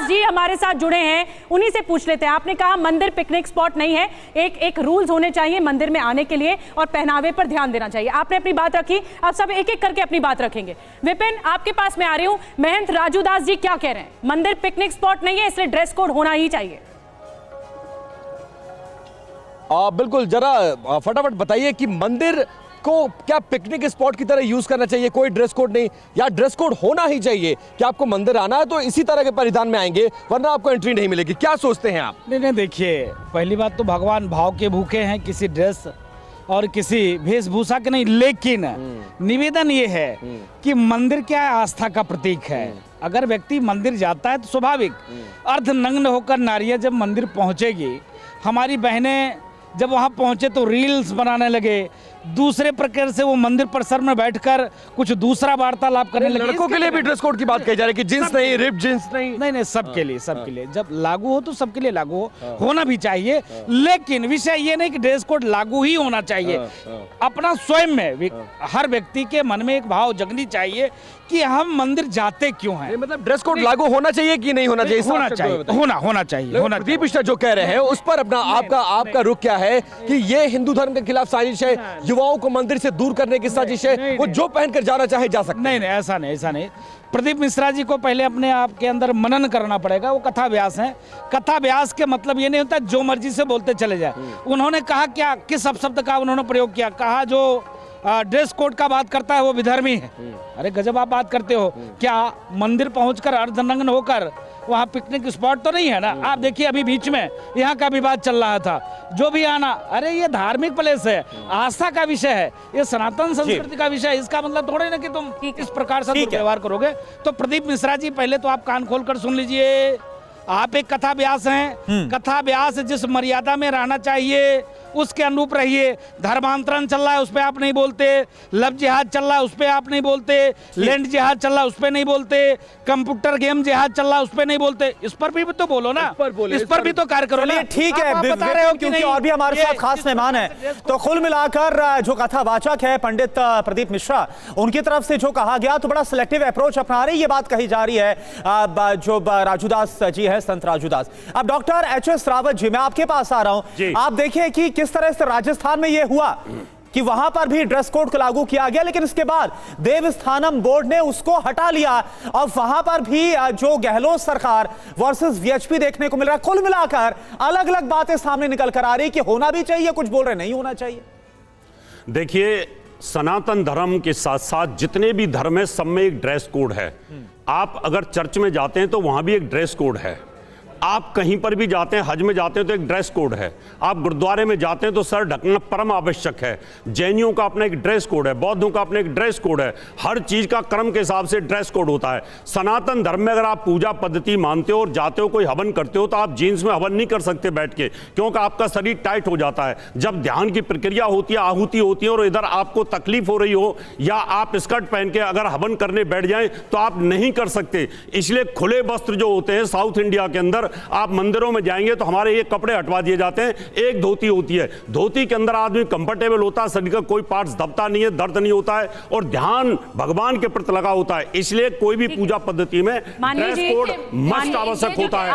जी हमारे साथ जुड़े हैं, उन्हीं से पूछ लेते हैं। आपने कहा मंदिर पिकनिक स्पॉट नहीं है, एक रूल्स होने चाहिए मंदिर में आने के लिए और पहनावे पर ध्यान देना चाहिए। आपने अपनी बात रखी, अब सब एक एक करके अपनी बात रखेंगे। विपिन, आपके पास मैं आ रही हूं। महंत राजू दास जी क्या कह रहे हैं? मंदिर पिकनिक स्पॉट नहीं है, इसलिए ड्रेस कोड होना ही चाहिए। बिल्कुल, जरा फटाफट बताइए कि मंदिर को क्या पिकनिक स्पॉट की तरह यूज करना चाहिए? कोई ड्रेस कोड नहीं, या ड्रेस कोड होना ही चाहिए कि आपको मंदिर आना है तो इसी तरह के परिधान में आएंगे वरना आपको एंट्री नहीं मिलेगी? क्या सोचते हैं आप? नहीं, देखिए, पहली बात तो भगवान भाव के भूखे हैं, किसी ड्रेस और किसी वेशभूषा के नहीं। लेकिन निवेदन ये है कि मंदिर क्या है, आस्था का प्रतीक है। अगर व्यक्ति मंदिर जाता है तो स्वाभाविक अर्धनग्न होकर नारियां जब मंदिर पहुंचेगी, हमारी बहनें जब वहाँ पहुँचे तो रील्स बनाने लगे, दूसरे प्रकार से वो मंदिर परिसर में बैठकर कुछ दूसरा वार्तालाप करने लगे। लड़कों के लिए भी ड्रेस कोड की बात कही जा रही है कि जींस नहीं, रिप जींस नहीं। नहीं, सबके लिए, सबके लिए जब लागू हो तो सबके लिए लागू हो, होना भी चाहिए। लेकिन विषय ये नहीं कि ड्रेस कोड लागू ही होना चाहिए। अपना स्वयं में हर व्यक्ति के मन में एक भाव जगनी चाहिए कि हम मंदिर जाते क्यों हैं। मतलब ड्रेस कोड लागू होना चाहिए कि नहीं होना चाहिए? होना चाहिए, होना चाहिए। प्रदीप मिश्रा जो कह रहे हैं उस पर अपना आपका रुख क्या है कि ये हिंदू धर्म के खिलाफ साजिश है, युवाओं को मंदिर से दूर करने की साजिश है, वो जो पहनकर जाना चाहे जा सकता है? नहीं, ऐसा नहीं। प्रदीप मिश्रा जी को पहले अपने आप के अंदर मनन करना पड़ेगा। वो कथा व्यास हैं। कथा व्यास के मतलब ये नहीं होता जो मर्जी से बोलते चले जाए। उन्होंने कहा क्या, किस अपशब्द का उन्होंने प्रयोग किया? कहा जो ड्रेस कोड का बात करता है वो विधर्मी है। अरे गजब आप बात करते हो। क्या मंदिर पहुंचकर अर्धनग्न होकर वहाँ पिकनिक स्पॉट तो नहीं है ना? आप देखिए, अभी बीच में यहाँ का विवाद चल रहा था, जो भी आना, अरे ये धार्मिक प्लेस है, आस्था का विषय है, ये सनातन संस्कृति का विषय है। इसका मतलब थोड़े ना कि तुम इस प्रकार से व्यवहार करोगे। तो प्रदीप मिश्रा जी, पहले तो आप कान खोलकर सुन लीजिए। आप एक कथा व्यास हैं। कथा व्यास जिस मर्यादा में रहना चाहिए उसके अनुरूप रहिए। धर्मांतरण चल रहा है उस पर आप नहीं बोलते, लव जिहाद चल रहा है उस पर आप नहीं बोलते, लैंड जिहाद चल रहा है उस पर नहीं बोलते, कंप्यूटर गेम जिहाद चल रहा है उस पर नहीं बोलते। इस पर भी तो बोलो ना, इस पर भी तो कार्य करो ना। ठीक है, बता रहे हो क्योंकि और भी हमारे साथ खास मेहमान है। तो कुल मिलाकर जो कथावाचक है पंडित प्रदीप मिश्रा, उनकी तरफ से जो कहा गया तो बड़ा सिलेक्टिव अप्रोच अपना रही, ये बात कही जा रही है जो राजूदास जी है, संत राजूदास। अब डॉक्टर एच.एस. रावत जी, मैं आपके पास आ रहा हूं। आप देखिए कि किस तरह से राजस्थान में यह हुआ कि वहां पर भी ड्रेस कोड को लागू किया गया, लेकिन इसके बाद देवस्थानम बोर्ड ने उसको हटा लिया और वहां पर भी जो गहलोत सरकार वर्सेस वीएचपी देखने को मिल रहा है। कुल मिलाकर अलग अलग बातें सामने निकल कर आ रही कि होना भी चाहिए, कुछ बोल रहे नहीं होना चाहिए। देखिए, सनातन धर्म के साथ साथ जितने भी धर्म है सब में एक ड्रेस कोड है। आप अगर चर्च में जाते हैं तो वहां भी एक ड्रेस कोड है। आप कहीं पर भी जाते हैं, हज में जाते हैं तो एक ड्रेस कोड है। आप गुरुद्वारे में जाते हैं तो सर ढकना परम आवश्यक है। जैनियों का अपना एक ड्रेस कोड है, बौद्धों का अपना एक ड्रेस कोड है। हर चीज का क्रम के हिसाब से ड्रेस कोड होता है। सनातन धर्म में अगर आप पूजा पद्धति मानते हो और जाते हो, कोई हवन करते हो, तो आप जीन्स में हवन नहीं कर सकते बैठ के, क्योंकि आपका शरीर टाइट हो जाता है। जब ध्यान की प्रक्रिया होती है, आहुति होती है और इधर आपको तकलीफ हो रही हो या आप स्कर्ट पहन के अगर हवन करने बैठ जाएं तो आप नहीं कर सकते। इसलिए खुले वस्त्र जो होते हैं साउथ इंडिया के अंदर, आप मंदिरों में जाएंगे तो हमारे ये कपड़े हटवा दिए जाते हैं। एक धोती होती है, धोती के अंदर आदमी कंफर्टेबल होता है, शरीर का कोई पार्ट्स दबता नहीं है, दर्द नहीं होता है और ध्यान भगवान के प्रति लगा होता है। इसलिए कोई भी पूजा पद्धति में ड्रेस कोड मस्ट आवश्यक होता है।